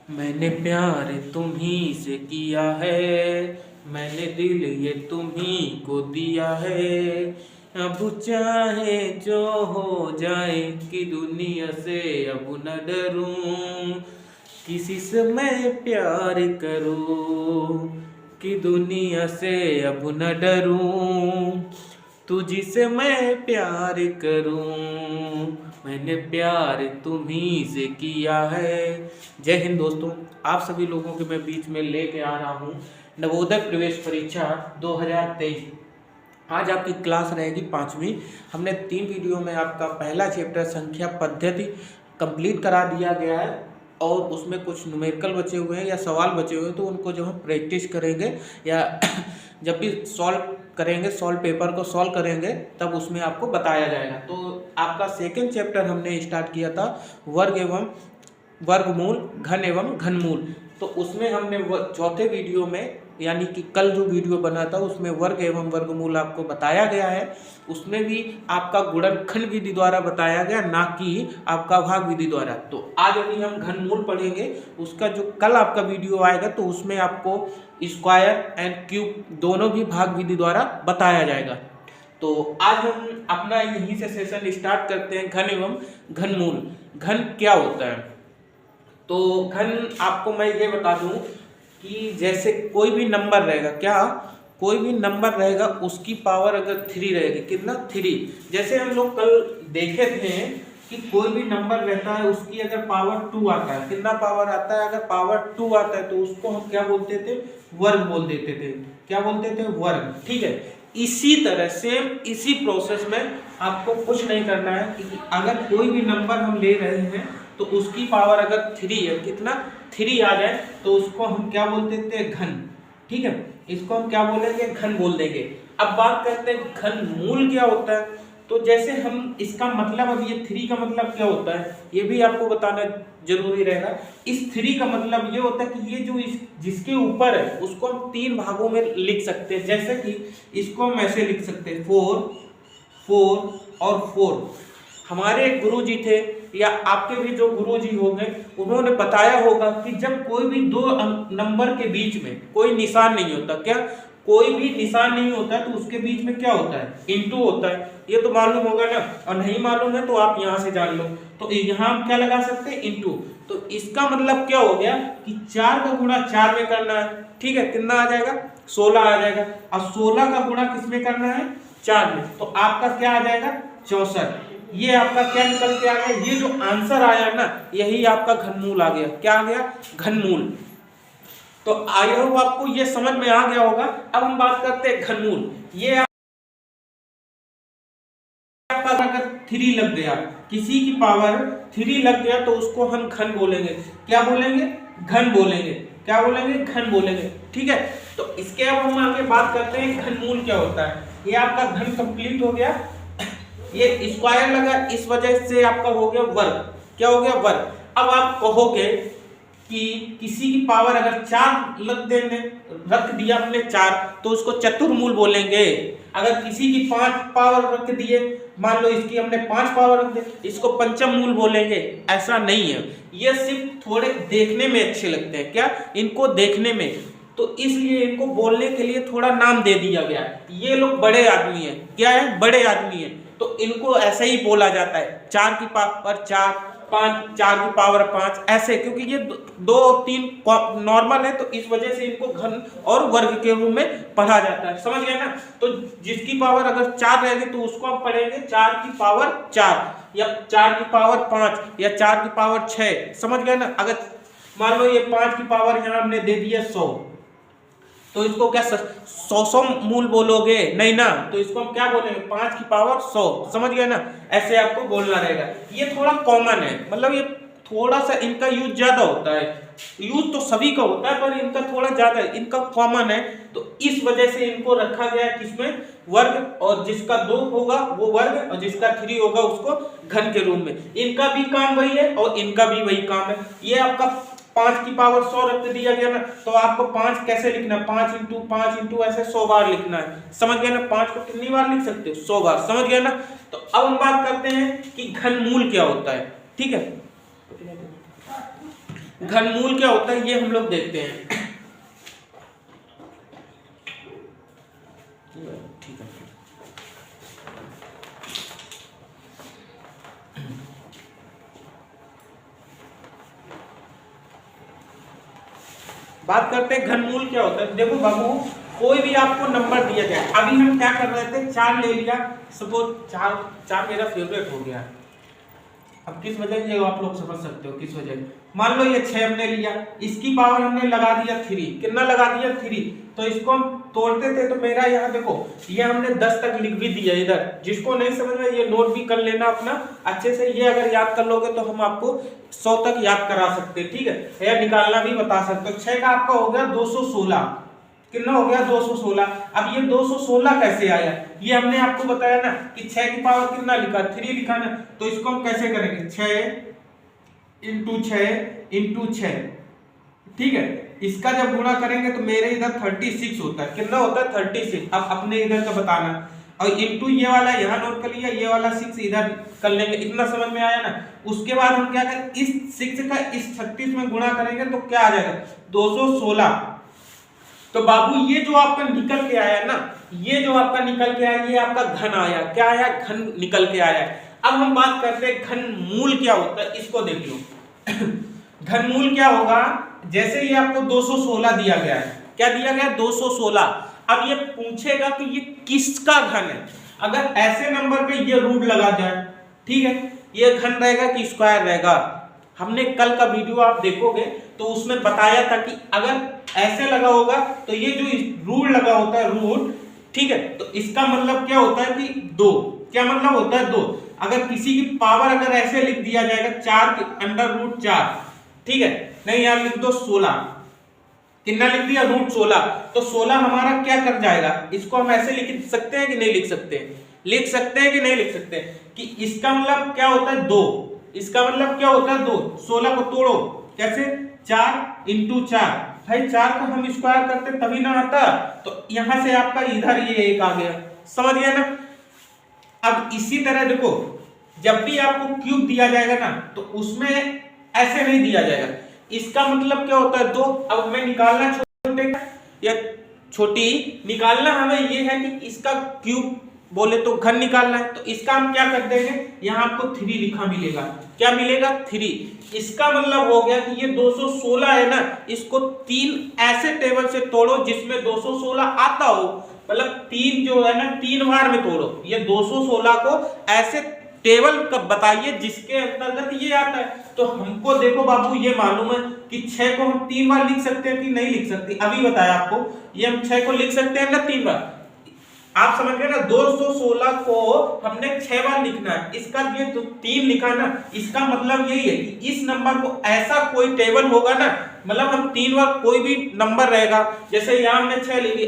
मैंने प्यार तुम्ही से किया है, मैंने दिल ये तुम्ही को दिया है। अब चाहे जो हो जाए कि दुनिया से अब न डरूं, किसी से मैं प्यार करूं कि दुनिया से अब न डरूं, तुझसे मैं प्यार करूं, मैंने प्यार तुम्ही से किया है। जय हिंद दोस्तों, आप सभी लोगों के मैं बीच में लेके आ रहा हूँ नवोदय प्रवेश परीक्षा 2023। आज आपकी क्लास रहेगी 5वीं। हमने 3 वीडियो में आपका पहला चैप्टर संख्या पद्धति कंप्लीट करा दिया गया है और उसमें कुछ न्यूमेरिकल बचे हुए हैं या सवाल बचे हुए हैं, तो उनको जो हम प्रैक्टिस करेंगे या जब भी सॉल्व पेपर को सॉल्व करेंगे तब उसमें आपको बताया जाएगा। तो आपका सेकंड चैप्टर हमने स्टार्ट किया था वर्ग एवं वर्गमूल, घन एवं घनमूल। तो उसमें हमने चौथे वीडियो में यानी कि कल जो वीडियो बना था उसमें वर्ग एवं वर्गमूल आपको बताया गया है। उसमें भी आपका गुणनखंड विधि द्वारा बताया गया, ना कि आपका भाग विधि द्वारा। तो आज अभी हम घनमूल पढ़ेंगे। उसका जो कल आपका वीडियो आएगा तो उसमें आपको स्क्वायर एंड क्यूब दोनों भी भाग विधि द्वारा बताया जाएगा। तो आज हम अपना यहीं से सेशन स्टार्ट करते हैं, घन एवं घनमूल। घन क्या होता है? तो घन आपको मैं ये बता दूं कि जैसे कोई भी नंबर रहेगा, क्या कोई भी नंबर रहेगा उसकी पावर अगर 3 रहेगी, कितना 3। जैसे हम लोग कल देखे थे कि कोई भी नंबर रहता है उसकी अगर पावर 2 आता है, कितना पावर आता है? अगर पावर 2 आता है तो उसको हम क्या बोलते थे? वर्ग बोल देते थे। क्या बोलते थे? वर्ग। ठीक है। इसी तरह सेम इसी प्रोसेस में आपको कुछ नहीं करना है कि अगर कोई भी नंबर हम ले रहे हैं तो उसकी पावर अगर 3 है, कितना 3 आ जाए तो उसको हम क्या बोलते थे? घन। ठीक है, इसको हम क्या बोलेंगे? घन बोल देंगे। अब बात करते हैं घनमूल क्या होता है। तो जैसे हम इसका मतलब, अब ये 3 का मतलब क्या होता है ये भी आपको बताना जरूरी रहेगा। इस 3 का मतलब ये होता है कि ये जो जिसके ऊपर है उसको हम 3 भागों में लिख सकते हैं। जैसे कि इसको हम ऐसे लिख सकते हैं 4 4 और 4। हमारे एक गुरु जी थे या आपके भी जो गुरु जी होंगे उन्होंने बताया होगा कि जब कोई भी दो नंबर के बीच में कोई निशान नहीं होता, क्या कोई भी निशान नहीं होता तो उसके बीच में क्या होता है? इंटू होता है। ये तो मालूम होगा ना, और नहीं मालूम है तो आप यहाँ से जान लो। तो यहाँ हम क्या लगा सकते हैं? इंटू। तो इसका मतलब क्या हो गया कि 4 का गुणा 4 में करना है। ठीक है, कितना आ जाएगा? 16 आ जाएगा। और 16 का गुणा किस में करना है? 4 में। तो आपका क्या आ जाएगा? 64। ये आपका क्या निकल के आ गया? ये जो आंसर आया ना यही आपका घनमूल आ गया। क्या आ गया? घनमूल। तो आई होप आपको ये समझ में आ गया होगा। अब हम बात करते हैं घनमूल। ये आपका अगर 3 लग गया, किसी की पावर 3 लग गया तो उसको हम घन बोलेंगे। क्या बोलेंगे? घन बोलेंगे। क्या बोलेंगे? घन बोलेंगे। ठीक है। तो इसके अब हम आगे बात करते हैं घनमूल क्या होता है। ये आपका घन कंप्लीट हो गया। ये स्क्वायर लगा, इस वजह से आपका हो गया वर्ग। क्या हो गया? वर्ग। अब आप कहोगे कि किसी की पावर अगर 4 रख दिया हमने 4 तो उसको चतुर्मूल बोलेंगे। अगर किसी की 5 पावर रख दिए, मान लो इसकी हमने 5 पावर रख दी, इसको पंचम मूल बोलेंगे। ऐसा नहीं है, ये सिर्फ थोड़े देखने में अच्छे लगते हैं। क्या? इनको देखने में, तो इसलिए इनको बोलने के लिए थोड़ा नाम दे दिया गया। ये लोग बड़े आदमी हैं। क्या है? बड़े आदमी हैं, तो इनको ऐसे ही बोला जाता है। 4 की पावर 4, 5, 4 की पावर 5, ऐसे, क्योंकि ये 2 3 नॉर्मल है तो इस वजह से इनको घन और वर्ग के रूप में पढ़ा जाता है। समझ गए ना? तो जिसकी पावर अगर 4 रहेगी तो उसको हम पढ़ेंगे 4 की पावर 4 या 4 की पावर 5 या 4 की पावर 6। समझ गए ना? अगर मान लो ये 5 की पावर यहाँ हमने दे दिया 100, तो इसको क्या 100 मूल बोलोगे? नहीं ना, तो इसको हम क्या बोलेंगे? 5 की पावर 100। समझ गए ना? ऐसे आपको बोलना रहेगा। ये थोड़ा कॉमन है, मतलब ये थोड़ा सा इनका यूज ज्यादा होता है। यूज तो सभी का होता है पर इनका थोड़ा ज्यादा है, इनका कॉमन है। तो इस वजह से इनको रखा गया किसमें? वर्ग। और जिसका 2 होगा वो वर्ग और जिसका 3 होगा उसको घन के रूप में। इनका भी काम वही है और इनका भी वही काम है। ये आपका 5 की पावर 100 रख दिया गया ना, तो आपको 5 कैसे लिखना है? 5 इंटू 5 इंटू ऐसे 100 बार लिखना है। समझ गए ना? 5 को कितनी बार लिख सकते हो? 100 बार। समझ गए ना? तो अब हम बात करते हैं कि घनमूल क्या होता है। ठीक है, घनमूल क्या होता है ये हम लोग देखते हैं। ठीक है, बात करते हैं घनमूल क्या होता है। देखो बाबू, कोई भी आपको नंबर दिया जाए, अभी हम क्या कर रहे थे, 4 ले लिया, सपोज 4 मेरा फेवरेट हो गया। अब किस वजह ये आप लोग समझ सकते हो किस वजह। मान लो ये 6 हमने लिया, इसकी पावर हमने लगा दिया 3, कितना लगा दिया 3, तो इसको हम तोड़ते थे तो मेरा यहाँ देखो ये हमने 10 तक लिख भी दिया इधर। जिसको नहीं समझ में ये नोट भी कर लेना अपना अच्छे से, ये अगर याद कर लोगे तो हम आपको 100 तक याद करा सकते हैं, ठीक है, या निकालना भी बता सकते हो। 6 का आपका हो गया 216, कितना हो गया 216। अब ये 216 कैसे आया, ये हमने आपको बताया ना कि 6 की पावर कितना लिखा, 3 लिखा ना, तो इसको हम कैसे करेंगे, 6 इंटू 6 इंटू 6, ठीक है। इसका जब गुणा करेंगे तो मेरे इधर 36 होता है, कितना होता है 36। अब अपने इधर का बताना, और इंटू ये वाला यहाँ नोट कर लिया, ये वाला 6 इधर कर लेंगे, इतना समझ में आया ना। उसके बाद हम क्या करें, इस 6 का इस 36 में गुणा करेंगे तो क्या आ जाएगा 216। तो बाबू ये जो आपका निकल के आया ना, ये जो आपका निकल के आया, ये आपका घन आया, क्या आया, घन निकल के आया। अब हम बात करते हैं घनमूल क्या होता है, इसको देख लो। घनमूल क्या होगा, जैसे ये आपको 216 दिया गया है, क्या दिया गया 216। अब ये पूछेगा कि ये किसका घन है। अगर ऐसे नंबर पे ये रूट लगा जाए, ठीक है, ये घन रहेगा कि स्क्वायर रहेगा। हमने कल का वीडियो आप देखोगे तो उसमें बताया था कि अगर ऐसे लगा होगा तो ये जो रूट लगा होता है रूट, ठीक है, तो इसका मतलब क्या होता है कि 2, क्या मतलब होता है 2। अगर किसी की पावर अगर ऐसे लिख दिया जाएगा 4 के अंडर रूट 4, ठीक है, नहीं यार लिख दो 16, कितना लिख दिया रूट 16, तो 16 हमारा क्या कर जाएगा, इसको हम ऐसे लिख सकते हैं कि नहीं लिख सकते, लिख सकते हैं कि नहीं लिख सकते, कि इसका मतलब क्या होता है 2, इसका मतलब क्या होता है 2। 16 को तोड़ो कैसे, 4 इंटू 4, भाई 4 को हम स्क्वायर करते तभी ना आता, तो यहां से आपका इधर ये एक आ गया, समझ गया ना। अब इसी तरह देखो, जब भी आपको क्यूब दिया जाएगा ना तो उसमें ऐसे नहीं दिया जाएगा, इसका मतलब क्या होता है 2। अब हमें निकालना छोटे या छोटी निकालना हमें ये है कि इसका क्यूब बोले तो घन निकालना है, तो इसका हम क्या कर देंगे, यहाँ आपको 3 लिखा मिलेगा, क्या मिलेगा 3। इसका मतलब हो गया कि ये 216 है ना, इसको 3 ऐसे टेबल से तोड़ो जिसमें 216 आता हो, मतलब 3 जो है ना 3 बार में तोड़ो, ये 216 को ऐसे टेबल कब बताइए जिसके अंतर्गत ये आता है। तो हमको देखो बाबू ये मालूम है कि 6 को हम 3 बार लिख सकते हैं कि नहीं लिख सकते, अभी बताया आपको, ये हम 6 को लिख सकते हैं ना 3 बार, आप समझ गए ना। 216 को हमने 6 बार लिखना है, इसका ये तो 3 लिखा ना, इसका मतलब यही है कि इस नंबर को ऐसा कोई टेबल होगा ना, मतलब हम 3 बार कोई भी नंबर रहेगा, जैसे यहाँ हमने 6 ले लिया,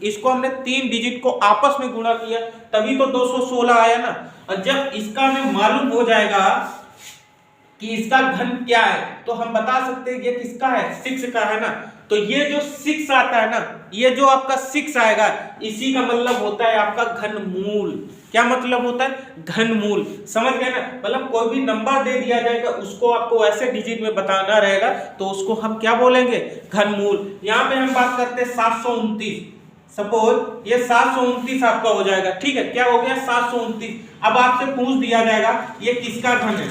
इसको हमने 3 डिजिट को आपस में गुणा किया तभी तो 216 आया ना। और जब इसका हमें मालूम हो जाएगा कि इसका घन क्या है तो हम बता सकते हैं ये किसका है, 6 का है ना। तो ये जो 6 आता है ना, ये जो आपका 6 आएगा, इसी का मतलब होता है आपका घनमूल। क्या मतलब होता है, घनमूल, समझ गए ना। मतलब कोई भी नंबर दे दिया जाएगा उसको आपको ऐसे डिजिट में बताना रहेगा तो उसको हम क्या बोलेंगे, घनमूल। यहाँ पे हम बात करते हैं 729, सपोज ये 729 आपका हो जाएगा, ठीक है, क्या हो गया 729। अब आपसे पूछ दिया जाएगा ये किसका घन है,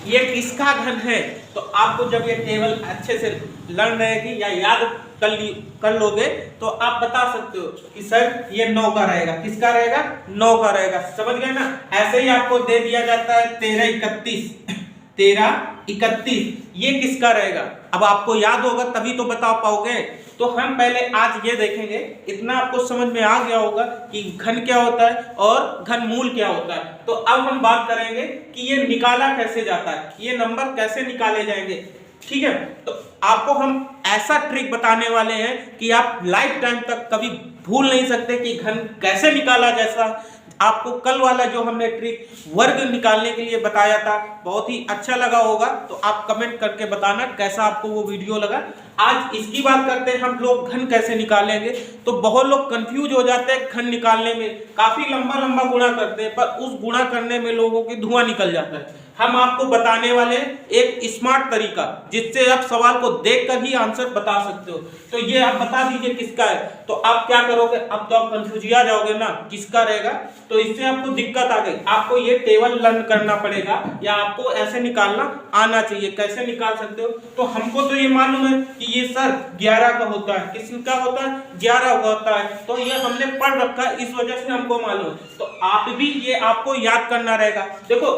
ये किसका घन है, तो आपको जब ये टेबल अच्छे से लर्न रहेगी या याद कर लोगे तो आप बता सकते हो कि सर ये 9 का रहेगा, किसका रहेगा 9 का रहेगा, समझ गए ना। ऐसे ही आपको दे दिया जाता है 1331, ये किसका रहेगा, अब आपको याद होगा तभी तो बता पाओगे। तो हम पहले आज ये देखेंगे, इतना आपको समझ में आ गया होगा कि घन क्या होता है और घनमूल क्या होता है। तो अब हम बात करेंगे कि ये निकाला कैसे जाता है, ये नंबर कैसे निकाले जाएंगे, ठीक है। तो आपको हम ऐसा ट्रिक बताने वाले हैं कि आप लाइफ टाइम तक कभी भूल नहीं सकते कि घन कैसे निकाला। जैसा आपको कल वाला जो हमने ट्रिक वर्ग निकालने के लिए बताया था बहुत ही अच्छा लगा होगा, तो आप कमेंट करके बताना कैसा आपको वो वीडियो लगा। आज इसकी बात करते हैं हम लोग घन कैसे निकालेंगे। तो बहुत लोग कंफ्यूज हो जाते हैं घन निकालने में, काफी लंबा लंबा गुणा करते हैं, पर उस गुणा करने में लोगों की धुआं निकल जाता हम आपको बताने वाले एक स्मार्ट तरीका जिससे आप सवाल को देखकर ही आंसर बता सकते हो। तो ये आप बता दीजिए किसका है। तो आप क्या करोगे, अब तो आप कंफ्यूजिया जाओगे ना किसका रहेगा। तो इससे आपको दिक्कत आ गई, आपको ये टेबल लर्न करना पड़ेगा या आपको ऐसे निकालना आना चाहिए। कैसे निकाल सकते हो, तो हमको तो ये मालूम है कि ये सर 11 का होता है। किसका होता है, 11 का होता है। तो ये हमने पढ़ रखा है, इस वजह से हमको मालूम है। तो आप भी ये आपको याद करना रहेगा। देखो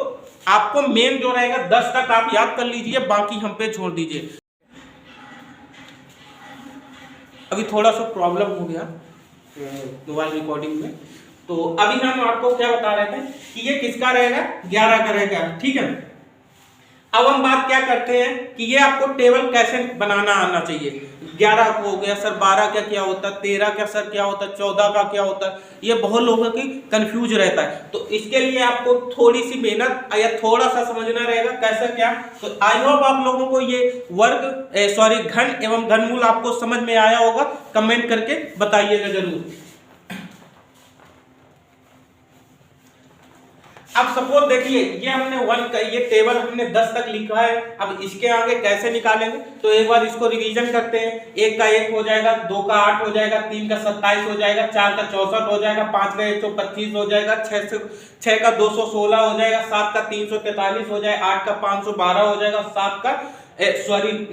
आपको मेन जो रहेगा 10 तक आप याद कर लीजिए, बाकी हम पे छोड़ दीजिए। अभी थोड़ा सा प्रॉब्लम हो गया मोबाइल रिकॉर्डिंग में। तो अभी हम आपको क्या बता रहे थे कि ये किसका रहेगा, 11 का रहेगा, ठीक है। अब हम बात क्या करते हैं कि ये आपको टेबल कैसे बनाना आना चाहिए। 11 को हो गया सर, 12 का क्या होता है, 13 का सर क्या होता है, 14 का क्या होता है, ये बहुत लोगों की कंफ्यूज रहता है। तो इसके लिए आपको थोड़ी सी मेहनत या थोड़ा सा समझना रहेगा कैसा क्या। तो आई होप आप लोगों को ये घन एवं घनमूल आपको समझ में आया होगा। कमेंट करके बताइएगा जरूर। अब सपोज देखिए ये हमने 1 का ये टेबल हमने 10 तक लिखा है। अब इसके आगे कैसे निकालेंगे, तो एक बार इसको रिवीजन करते हैं। 1 का 1 हो जाएगा, 2 का 8 हो जाएगा, 3 का 27 हो जाएगा, 4 का 64 हो जाएगा, 5 का 125 हो जाएगा, 6 का 216 हो जाएगा, 7 का 343 हो जाएगा, 8 का 512 हो जाएगा,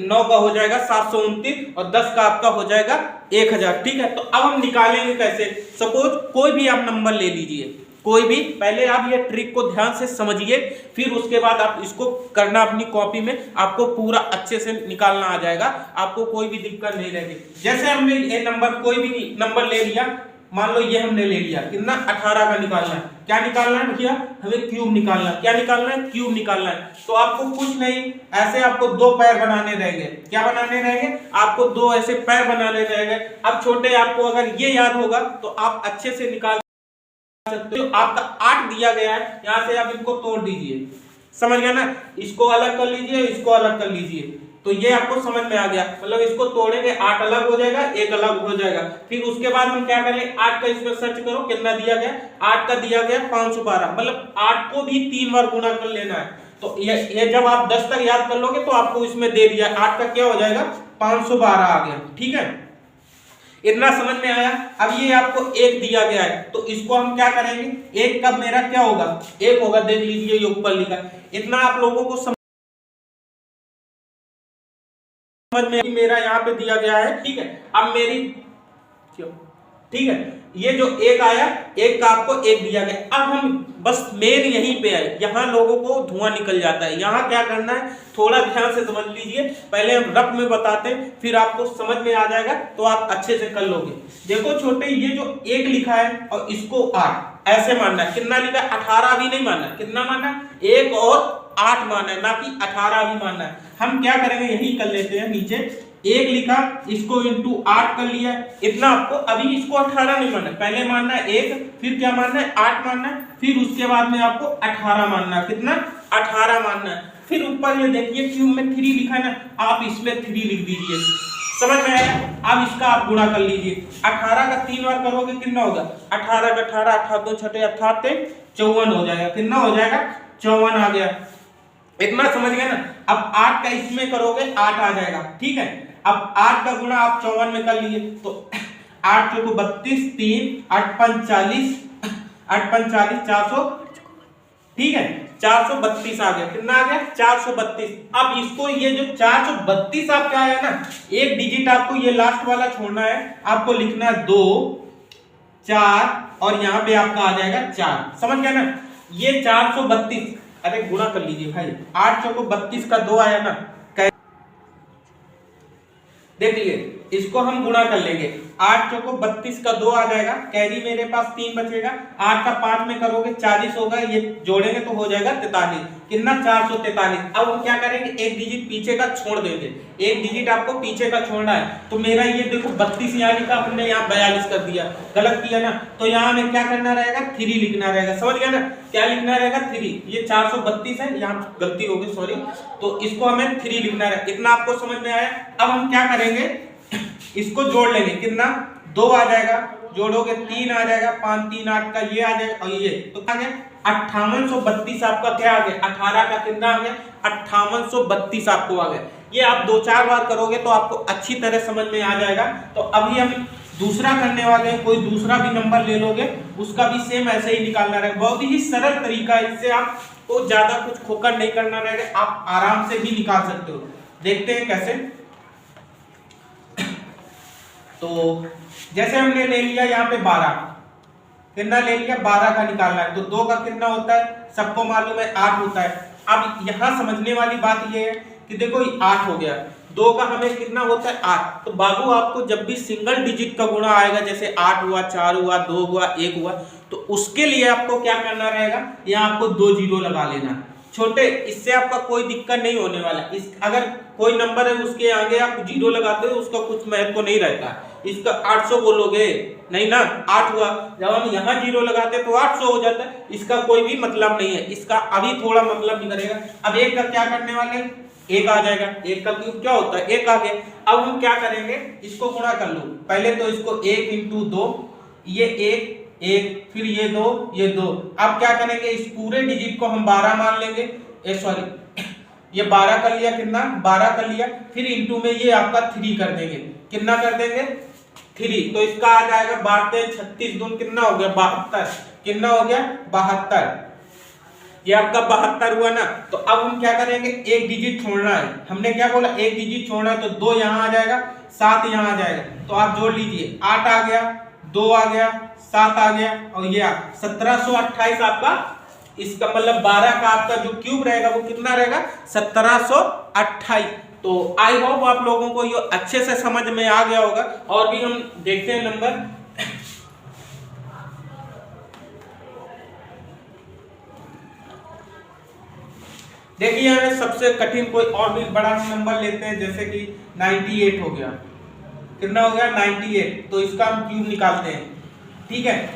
9 का हो जाएगा 729 और 10 का आपका हो जाएगा 1000। ठीक है, तो अब हम निकालेंगे कैसे। सपोज कोई भी आप नंबर ले लीजिए, कोई भी। पहले आप ये ट्रिक को ध्यान से समझिए, फिर उसके बाद आप इसको करना अपनी कॉपी में, आपको पूरा अच्छे से निकालना आ जाएगा, आपको कोई भी दिक्कत नहीं रहेगी। जैसे हमने ये नंबर कोई भी नंबर ले लिया, मान लो ये हमने ले लिया, कितना 18 का निकालना है। क्या निकालना है भैया, हमें क्यूब निकालना है। क्या निकालना है, क्यूब निकालना है। तो आपको कुछ नहीं, ऐसे आपको 2 पैर बनाने रहेंगे। क्या बनाने रहेंगे, आपको 2 ऐसे पैर बनाने रहेंगे। अब छोटे आपको अगर ये याद होगा तो आप अच्छे से निकाल सकते हो। आपका 8 दिया गया है, यहां से आप इनको तोड़ दीजिए, समझ गया ना। इसको अलग कर लीजिए, इसको अलग कर लीजिए, तो ये आपको समझ में आ गया। मतलब इसको तोड़ेंगे 8 अलग हो जाएगा, 1 अलग हो जाएगा। फिर उसके बाद हम क्या करेंगे, 8 का इसमें सर्च करो कितना दिया गया, 8 का दिया गया 512। मतलब 8 को भी 3 बार गुना कर लेना है। तो ये जब आप 10 तक याद कर लोगे तो आपको इसमें दे दिया 8 का क्या हो जाएगा 512 आ गया। ठीक है, इतना समझ में आया। अब ये आपको 1 दिया गया है, तो इसको हम क्या करेंगे, 1 का मेरा क्या होगा 1 होगा, देख लीजिए ये ऊपर लिखा। इतना आप लोगों को समझ में, मेरा यहाँ पे दिया गया है। ठीक है, अब मेरी ठीक है, ये जो 1 आया, 1 का आपको 1 दिया गया। अब हम बस मेन यहीं पे आए, यहाँ लोगों को धुआं निकल जाता है। यहाँ क्या करना है, थोड़ा ध्यान से समझ लीजिए। पहले हम रफ में बताते हैं, फिर आपको समझ में आ जाएगा तो आप अच्छे से कर लोगे। देखो छोटे, ये जो 1 लिखा है और इसको 8 ऐसे मानना है। कितना लिखा है, 18 भी नहीं मानना, कितना मानना है 1 और 8 मानना है, ना कि 18 भी मानना है। हम क्या करेंगे, यही कर लेते हैं। नीचे 1 लिखा, इसको इंटू 8 कर लिया, इतना आपको। अभी इसको 18 नहीं मानना है, पहले मानना है 1, फिर क्या मानना है 8 मानना है, फिर उसके बाद में आपको 18 मानना है। कितना 18 मानना है। फिर ऊपर ये देखिए क्यूब में 3 लिखा है ना, आप इसमें 3 लिख दीजिए। समझ में आया। अब इसका आप गुणा कर लीजिए। 18 का 3 बार करोगे कितना होगा, 18 का 18, 18 2 6 18 54 हो जाएगा। कितना हो जाएगा 54 आ गया। इतना समझ गए ना। अब 8 का इसमें करोगे 8 आ जाएगा। ठीक है, अब 8 का गुणा आप 54 में कर लिए, तो 8 चौको 32, 3 8 5 40, 8 5 40 400। ठीक है, 432 आ गया। कितना आ गया 432। अब इसको ये जो 432 आपका आया ना, एक डिजिट आपको ये लास्ट वाला छोड़ना है। आपको लिखना है 2 4 और यहाँ पे आपका आ जाएगा 4। समझ गया ना, ये 432। अरे गुणा कर लीजिए भाई, 8 चौको 32 का 2 आया ना, देखिए इसको हम गुणा कर लेंगे। 8 चौको 32 का 2 आ जाएगा, कैरी मेरे पास 3 बचेगा। 8 का 5 में करोगे 40 होगा, ये जोड़ेंगे तो हो जाएगा 43। कितना 443। अब हम क्या करेंगे, एक डिजिट पीछे का छोड़ देंगे। एक डिजिट आपको पीछे का छोड़ना है। तो मेरा ये देखो 32 यहाँ लिखा, हमने यहाँ 42 कर दिया, गलत किया ना। तो यहाँ हमें क्या करना रहेगा, 3 लिखना रहेगा। समझ गया ना, क्या लिखना रहेगा 3। ये 432 है, यहाँ गलती हो गई सॉरी, तो इसको हमें 3 लिखना रहेगा। इतना आपको समझ में आया। अब हम क्या करेंगे, इसको जोड़ लेंगे। कितना 2 आ जाएगा, जोड़ोगे 3 आ जाएगा, 5 3 8 का ये आ जाएगा, और ये तो क्या आ गया 5832 आपका क्या आ गया, 18 का कितना आ गया 5832 आपको आ गया। ये आप 2-4 बार करोगे तो आपको अच्छी तरह समझ में आ जाएगा। तो अभी हम दूसरा करने वाले हैं, कोई दूसरा भी नंबर ले लोगे उसका भी सेम ऐसे ही निकालना रहेगा। बहुत ही सरल तरीका है, इससे आपको ज्यादा कुछ खोकर नहीं करना रहेगा, आप आराम से भी निकाल सकते हो। देखते हैं कैसे। तो जैसे हमने ले लिया यहाँ पे 12, कितना ले लिया 12 का निकालना है, तो 2 का कितना होता है सबको मालूम है 8 होता है। अब यहाँ समझने वाली बात ये है कि देखो 8 हो गया, 2 का हमें कितना होता है 8। तो बाबू आपको जब भी सिंगल डिजिट का गुणा आएगा, जैसे 8 हुआ, 4 हुआ, 2 हुआ, 1 हुआ, तो उसके लिए आपको क्या करना रहेगा, यहाँ आपको 2 जीरो लगा लेना छोटे, इससे आपका कोई दिक्कत नहीं होने वाला। इस अगर कोई नंबर है उसके आगे आप जीरो लगाते हो उसका कुछ महत्व नहीं रहता। इसका 800 बोलोगे नहीं ना, 8 हुआ, जब हम यहाँ जीरो लगाते तो 800 हो जाता है, इसका कोई भी मतलब नहीं है, इसका अभी थोड़ा मतलब नहीं करेगा। अब 1 का क्या करने वाले, 1 आ जाएगा, 1 का क्यूब क्या होता है 1 आ गया। अब हम क्या करेंगे, इसको गुणा कर लो, पहले तो इसको 1 इंटू 2, ये 1 1, फिर ये 2 ये 2। अब क्या करेंगे, इस पूरे डिजिट को हम 12 मान लेंगे, सॉरी ये 12 कर लिया, कितना 12 कर लिया, फिर इंटू में ये आपका 3 कर देंगे, कितना कर देंगे 3, तो इसका आ जाएगा बांटते 36 दून कितना हो गया 72, कितना हो गया 72, ये आपका 72 हुआ ना। तो अब हम क्या करेंगे, एक डिजिट छोड़ना है, हमने क्या बोला एक डिजिट छोड़ना है, तो 2 यहाँ आ जाएगा, 7 यहाँ आ जाएगा, तो आप जोड़ लीजिए 8 आ गया, 2 आ गया, 7 आ गया, और ये 1728 आपका, इसका मतलब 12 का आपका जो क्यूब रहेगा वो कितना रहेगा 1728। तो आई होप आप लोगों को ये अच्छे से समझ में आ गया होगा। और भी हम देखते हैं नंबर। देखिए हमें सबसे कठिन कोई और भी बड़ा नंबर लेते हैं, जैसे कि 98 हो गया, कितना हो गया 98, तो इसका हम क्यूब निकालते हैं, ठीक है।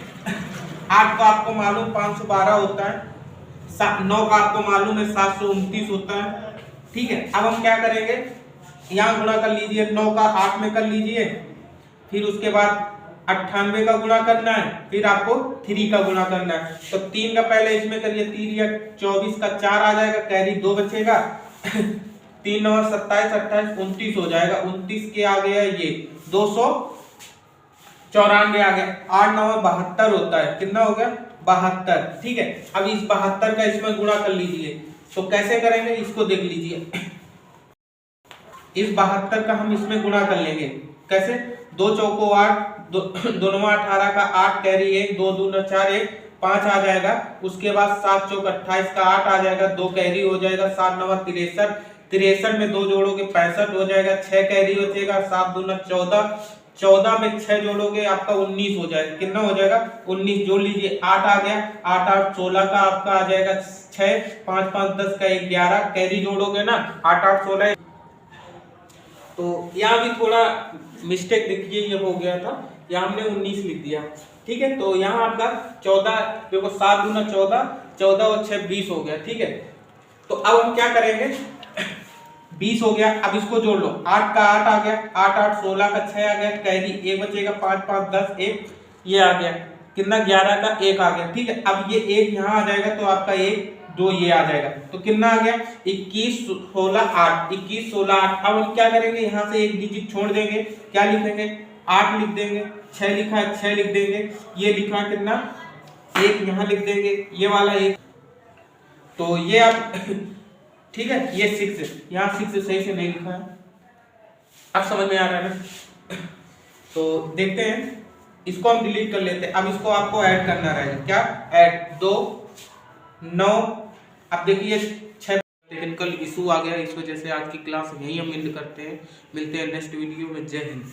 8 का आपको मालूम 512 होता है, 9 का आपको मालूम है 729 होता है, ठीक है। अब हम क्या करेंगे, यहाँ गुणा कर लीजिए, 9 का 8 में कर लीजिए, फिर उसके बाद 98 का गुणा करना है, फिर आपको 3 का गुणा करना है, तो 3 का पहले इसमें करिए, 3 या 24 का 4 आ जाएगा, कैरी 2 बचेगा 3 9 27 28 29 हो जाएगा, 29 के आ गया ये 294 आ गया, 8 9 72 होता है, कितना हो गया 72, ठीक है। अब इस 72 का इसमें गुणा कर लीजिए, तो कैसे करेंगे इसको देख लीजिए। इस 72 का हम इसमें गुणा कर लेंगे, कैसे, 2 चौको 8, 2 9 18 का 8 कैरी 1, 2 2 4 1 5 आ जाएगा, उसके बाद 7 चौक 28 का 8 आ जाएगा, 2 कैरी हो जाएगा, 7 9 63, 63 में 2 जोड़ोगे 65 हो जाएगा, 6 कैरी हो जाएगा, 7 2 14, 14 में 6 जोड़ोगे आपका 19 हो जाएगा, कितना हो जाएगा 19, जोड़ लीजिए 8 आ गया, 8 8 16 का आपका आ जाएगा 6, 5 5 10 का 1 11, कैरी जोड़ोगे ना 8 8 16। तो यहाँ भी थोड़ा मिस्टेक देखिए, ये हो गया था, यहाँ हमने 19 लिख दिया, ठीक है। तो यहाँ आपका 14, देखो 7 दूना 14, 14 और 6 20 हो गया, ठीक है। तो अब हम क्या करेंगे, 20 हो गया, अब इसको जोड़ लो, 8 का 8 आ गया, 8 8 16 का 6 आ गया, कैरी 1 बचेगा, 5 5 10 1 ये आ गया, कितना 11 का 1 आ गया, ठीक है। अब ये 1 यहाँ आ जाएगा, तो आपका 1 2 ये आ जाएगा, तो कितना आ गया 21 16 8, 21 16 8। अब हम क्या करेंगे, यहाँ से एक डिजिट छोड़ देंगे, क्या लिखेंगे 8 लिख देंगे, 6 लिखा है 6 लिख देंगे, ये लिखा है कितना 1 यहाँ लिख देंगे, ये वाला 1, तो ये आप ठीक है, ये 6, यहाँ 6 सही से नहीं लिखा है, अब समझ में आ रहा है ना। तो देखते हैं, इसको हम डिलीट कर लेते हैं। अब इसको आपको ऐड करना रहेगा, क्या ऐड 2 9, अब देखिए 6 टेक्निकल इशू आ गया, इस वजह से आज की क्लास यही हम एंड करते हैं। मिलते हैं नेक्स्ट वीडियो में। जय हिंद।